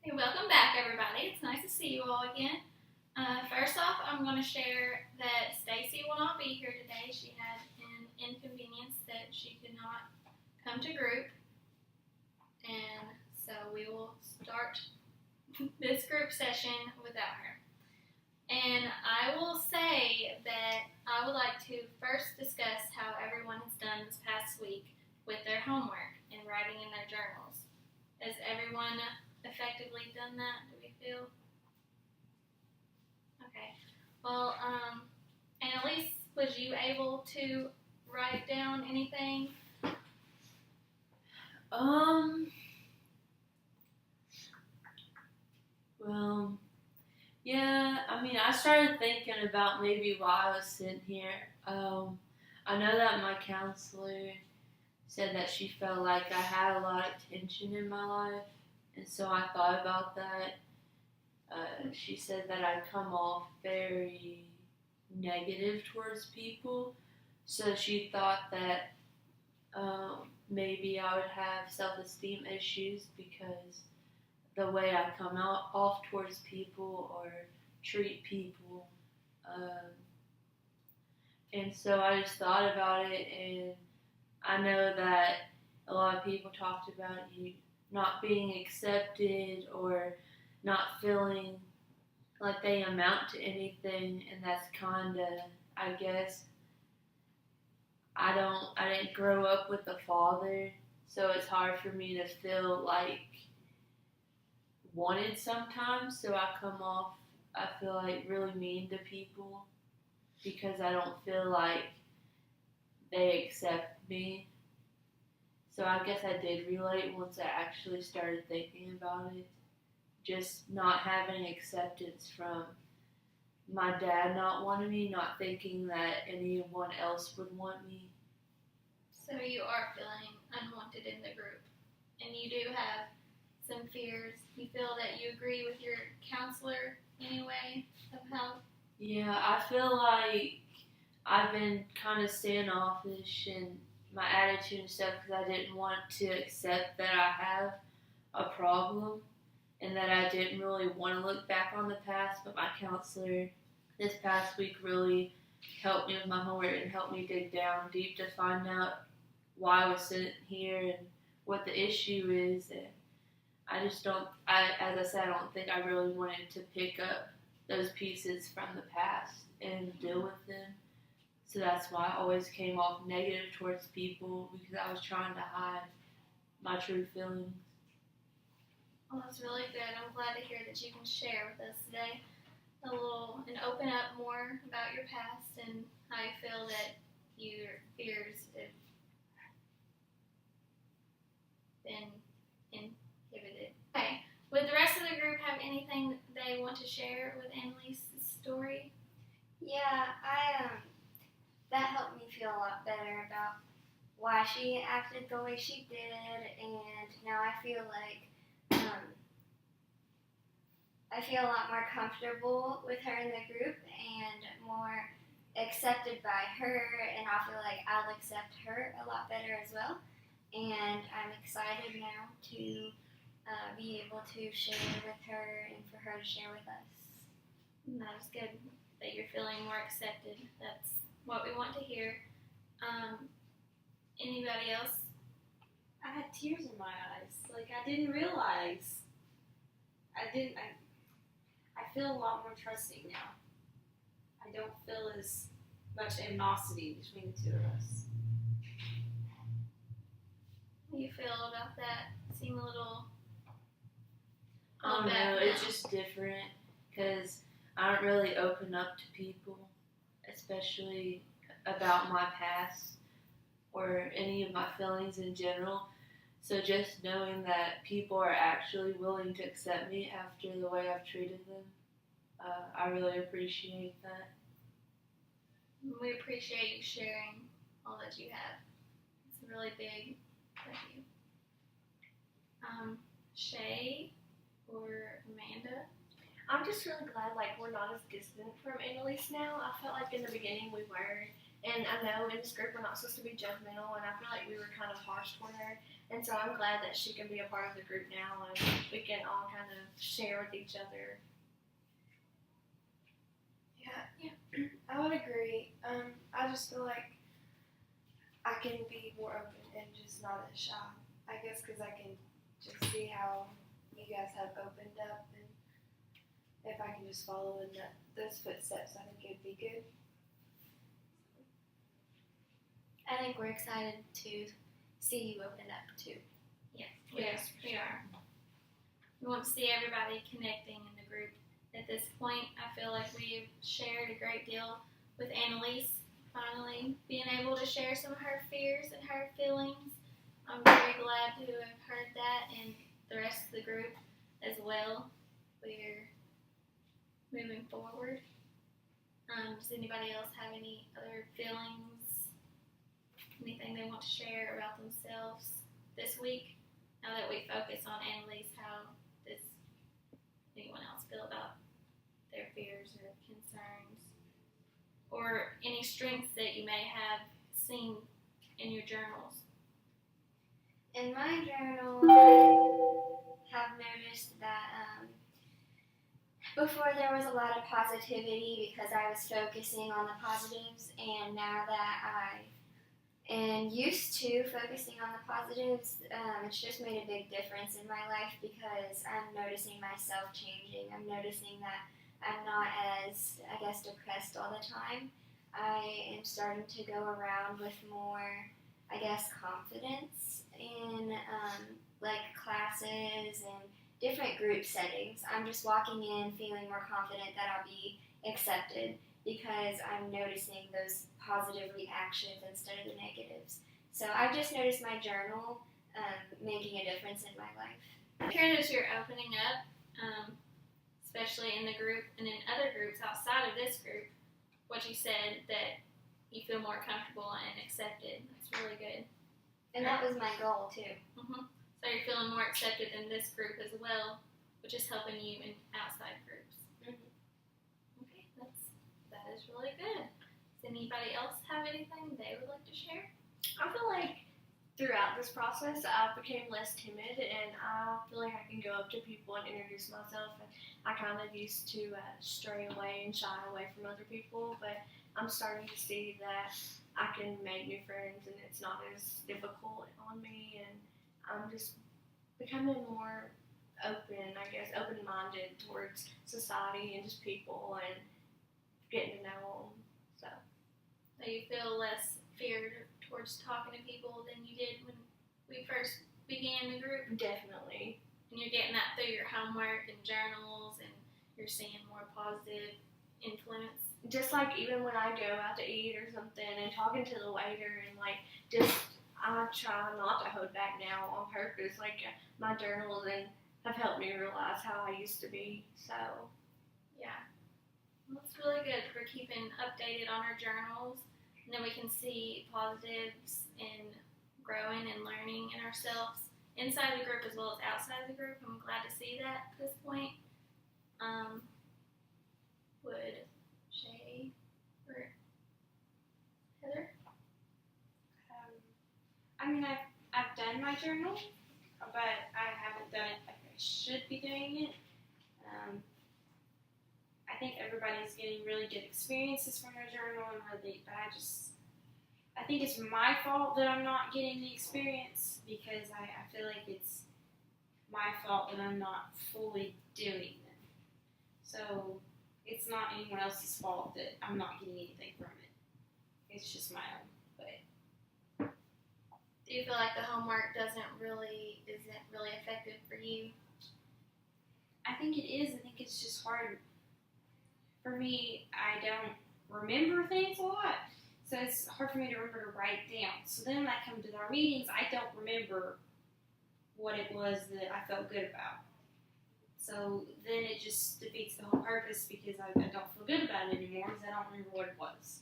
Hey, welcome back, everybody. It's nice to see you all again. First off, I'm going to share that Stacy will not be here today. She had an inconvenience that she could not come to group, and so we will start this group session without her. And I will say that I would like to first discuss how everyone has done this past week with their homework and writing in their journals. Has everyone effectively done that, do we feel? Okay. Well, Annalise, was you able to write down anything? Well, yeah, I started thinking about maybe why I was sitting here. I know that my counselor said that she felt like I had a lot of tension in my life, and so I thought about that. She said that I come off very negative towards people, so she thought that maybe I would have self-esteem issues because the way I come out off towards people or treat people. Um, and so I just thought about it, and I know that a lot of people talked about you not being accepted or not feeling like they amount to anything, and that's kind of, I guess, I didn't grow up with a father, so it's hard for me to feel like wanted sometimes. So I come off, I feel like really mean to people because I don't feel like they accept me. So I guess I did relate once I actually started thinking about it. Just not having acceptance from my dad not wanting me, not thinking that anyone else would want me. So you are feeling unwanted in the group, and you do have some fears. You feel that you agree with your counselor anyway of how? Yeah, I feel like I've been kind of standoffish in my attitude and stuff because I didn't want to accept that I have a problem and that I didn't really want to look back on the past. But my counselor this past week really helped me with my homework and helped me dig down deep to find out why I was sitting here and what the issue is. And I just don't, as I said, I don't think I really wanted to pick up those pieces from the past and deal with them. So that's why I always came off negative towards people because I was trying to hide my true feelings. Well, that's really good. I'm glad to hear that you can share with us today and open up more about your past and how you feel that your fears have been inhibited. Okay. Would the rest of the group have anything they want to share with Annalise's story? Yeah, that helped me feel a lot better about why she acted the way she did, and now I feel like I feel a lot more comfortable with her in the group and more accepted by her, and I feel like I'll accept her a lot better as well. And I'm excited now to be able to share with her and for her to share with us. That's good that you're feeling more accepted. That's what we want to hear. Anybody else? I had tears in my eyes. Like, I didn't realize. I feel a lot more trusting now. I don't feel as much animosity between the two of us. How do you feel about that? Seem a little I don't know, it's just different because I don't really open up to people, especially about my past or any of my feelings in general. So just knowing that people are actually willing to accept me after the way I've treated them, I really appreciate that. We appreciate you sharing all that you have. It's really big of you. Shay or Amanda? I'm just really glad we're not as distant from Annalise now. I felt like in the beginning we were, and I know in this group we're not supposed to be judgmental, and I feel like we were kind of harsh toward her. And so I'm glad that she can be a part of the group now, and we can all kind of share with each other. Yeah, I would agree. I just feel like I can be more open and just not as shy. I guess because I can just see how you guys have opened up, and if I can just follow in those footsteps, I think it'd be good. I think we're excited to see you open up too. Yes, we are. We want to see everybody connecting in the group. At this point, I feel like we've shared a great deal with Annalise. Finally, being able to share some of her fears and her feelings. I'm very glad to have heard that, and the rest of the group as well. We're moving forward. Does anybody else have any other feelings? Anything they want to share about themselves this week? Now that we focus on Annalise, how does anyone else feel about their fears or concerns? Or any strengths that you may have seen in your journals? In my journal, I have noticed that before there was a lot of positivity because I was focusing on the positives, and now that I am used to focusing on the positives, it's just made a big difference in my life because I'm noticing myself changing. I'm noticing that I'm not as, I guess, depressed all the time. I am starting to go around with more, I guess, confidence in like classes and different group settings. I'm just walking in feeling more confident that I'll be accepted because I'm noticing those positive reactions instead of the negatives. So I've just noticed my journal making a difference in my life. Hearing as you're opening up, especially in the group and in other groups outside of this group, what you said that you feel more comfortable and accepted. That's really good. And that was my goal too. So you're feeling more accepted in this group as well, which is helping you in outside groups. Okay, that is really good. Does anybody else have anything they would like to share? I feel like throughout this process, I became less timid, and I feel like I can go up to people and introduce myself. And I kind of used to stray away and shy away from other people, but I'm starting to see that I can make new friends, and it's not as difficult on me, and I'm just becoming more open, I guess, open-minded towards society and just people and getting to know them. So you feel less feared towards talking to people than you did when we first began the group? definitely. And you're getting that through your homework and journals, and you're seeing more positive influence. Just like even when I go out to eat or something and talking to the waiter and like just I try not to hold back now on purpose. Like my journals and have helped me realize how I used to be. So Yeah. Well, that's really good for keeping updated on our journals. And then we can see positives and growing and learning in ourselves inside the group as well as outside the group. I'm glad to see that at this point. Would Shay or Heather? I mean, I've done my journal, but I haven't done it like I should be doing it. I think everybody's getting really good experiences from their journal, and but I think it's my fault that I'm not getting the experience because I feel like it's my fault that I'm not fully doing them. So it's not anyone else's fault that I'm not getting anything from it. It's just my own. But Do you feel like the homework isn't really effective for you? I think it is. I think it's just hard. For me, I don't remember things a lot. So it's hard for me to remember to write down. So then when I come to our meetings, I don't remember what it was that I felt good about. So then it just defeats the whole purpose because I don't feel good about it anymore because I don't remember what it was.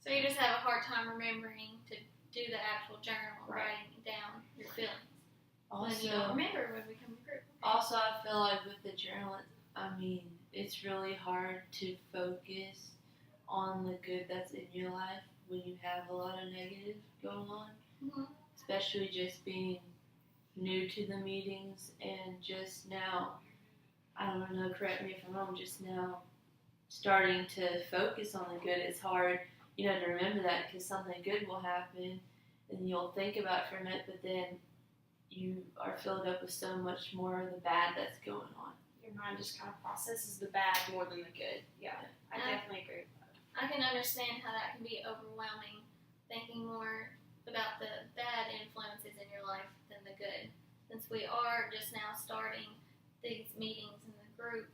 So you just have a hard time remembering to do the actual journal, Right. writing down your feelings. Also, When you don't remember when we come to group. Also, I feel like with the journal, it's really hard to focus on the good that's in your life when you have a lot of negative going on. Mhm. especially just being new to the meetings and just now, I don't know, correct me if I'm wrong, just now starting to focus on the good. It's hard, to remember that because something good will happen and you'll think about it for a minute, but then you are filled up with so much more of the bad that's going on. Your mind just kind of processes the bad more than the good. Yeah, I definitely agree with that. I can understand how that can be overwhelming, thinking more about the bad influences in your life than the good. Since we are just now starting these meetings in the group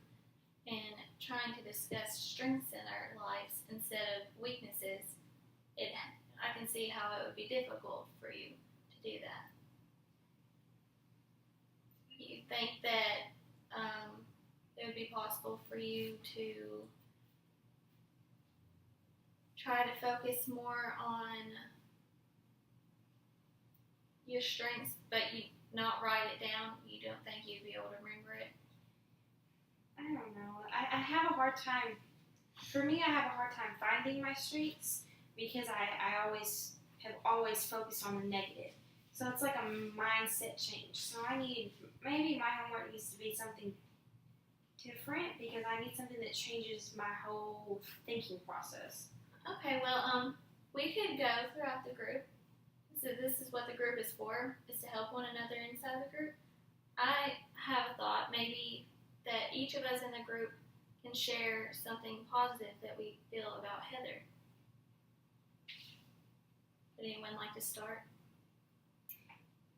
and trying to discuss strengths in our lives instead of weaknesses, I can see how it would be difficult for you to do that. Do you think that it would be possible for you to try to focus more on your strengths, but you not write it down? You don't think you'd be able to remember it? I don't know. I have a hard time. For me, I have a hard time finding my strengths because I have always focused on the negative. So it's like a mindset change. So maybe my homework needs to be something different because I need something that changes my whole thinking process. Okay, well, we could go throughout the group. So this is what the group is for, is to help one another inside the group. I have a thought, maybe that each of us in the group can share something positive that we feel about Heather. Would anyone like to start?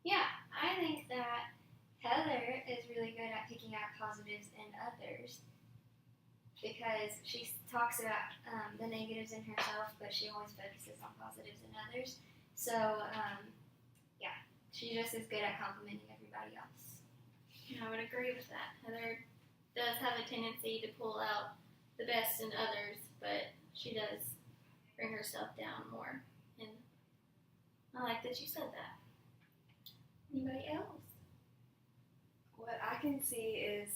Yeah, I think that Heather is really good at picking out positives in others because she talks about the negatives in herself, but she always focuses on positives in others. So, she just is good at complimenting everybody else. I would agree with that. Heather does have a tendency to pull out the best in others, but she does bring herself down more. And I like that you said that. Anybody else? What I can see is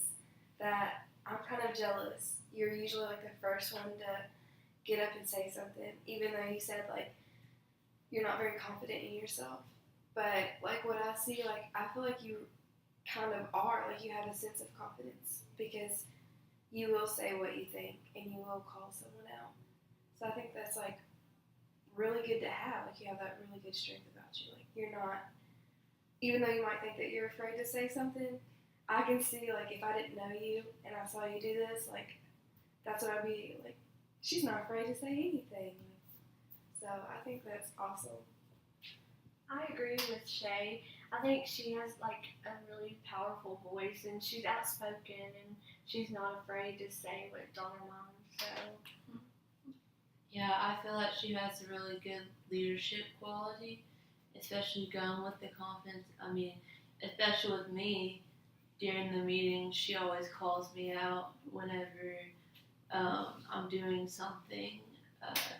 that I'm kind of jealous. You're usually like the first one to get up and say something, even though you said like you're not very confident in yourself. But like what I see, like I feel like you kind of are, like you have a sense of confidence because you will say what you think and you will call someone out. So I think that's like really good to have. Like you have that really good strength about you. Like you're not, even though you might think that you're afraid to say something, I can see like if I didn't know you and I saw you do this, like that's what I'd be like, she's not afraid to say anything. So I think that's awesome. I agree with Shay. I think she has like a really powerful voice and she's outspoken and she's not afraid to say what's on her mind. So Yeah, I feel like she has a really good leadership quality, especially going with the confidence. I mean, especially with me during the meeting, she always calls me out whenever I'm doing something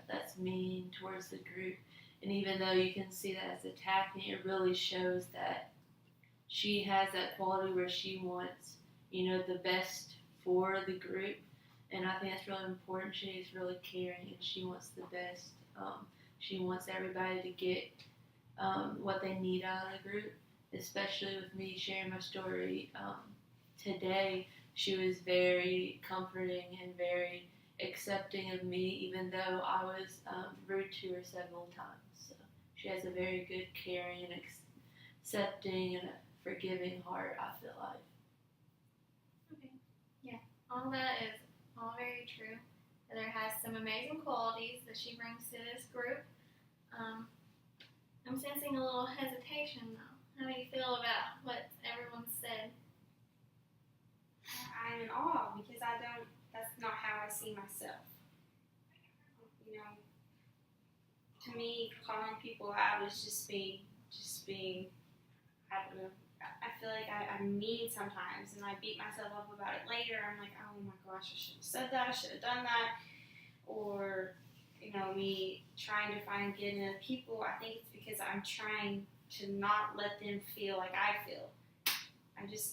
that's mean towards the group. And even though you can see that as attacking, it really shows that she has that quality where she wants, the best for the group. And I think that's really important. She is really caring and she wants the best. She wants everybody to get what they need out of the group, especially with me sharing my story. Today, she was very comforting and very accepting of me, even though I was rude to her several times. So she has a very good, caring, and accepting and forgiving heart, I feel like. Okay. Yeah, all that is all very true. Heather has some amazing qualities that she brings to this group. I'm sensing a little hesitation though. How do you feel about what everyone said? I'm in awe because that's not how I see myself. To me, calling people out is just being, I don't know. I feel like I'm mean sometimes and I beat myself up about it later. I'm like, oh my gosh, I should have said that, I should have done that. Or, me trying to find good in people, I think it's because I'm trying to not let them feel like I feel.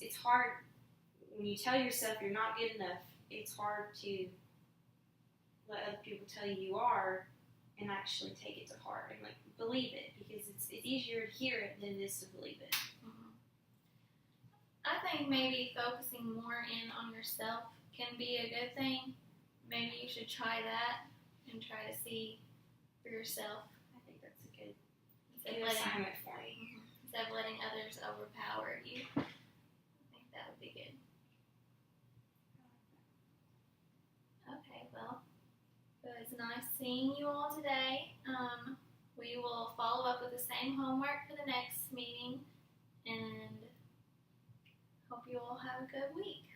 It's hard when you tell yourself you're not good enough, it's hard to let other people tell you are and actually take it to heart and like believe it, because it's easier to hear it than it is to believe it. I think maybe focusing more in on yourself can be a good thing. Maybe you should try that and try to see for yourself I think that's a good instead of letting, assignment for me. instead of letting others overpower you. I think that would be good. Okay, well, it was nice seeing you all today. We will follow up with the same homework for the next meeting, and hope you all have a good week.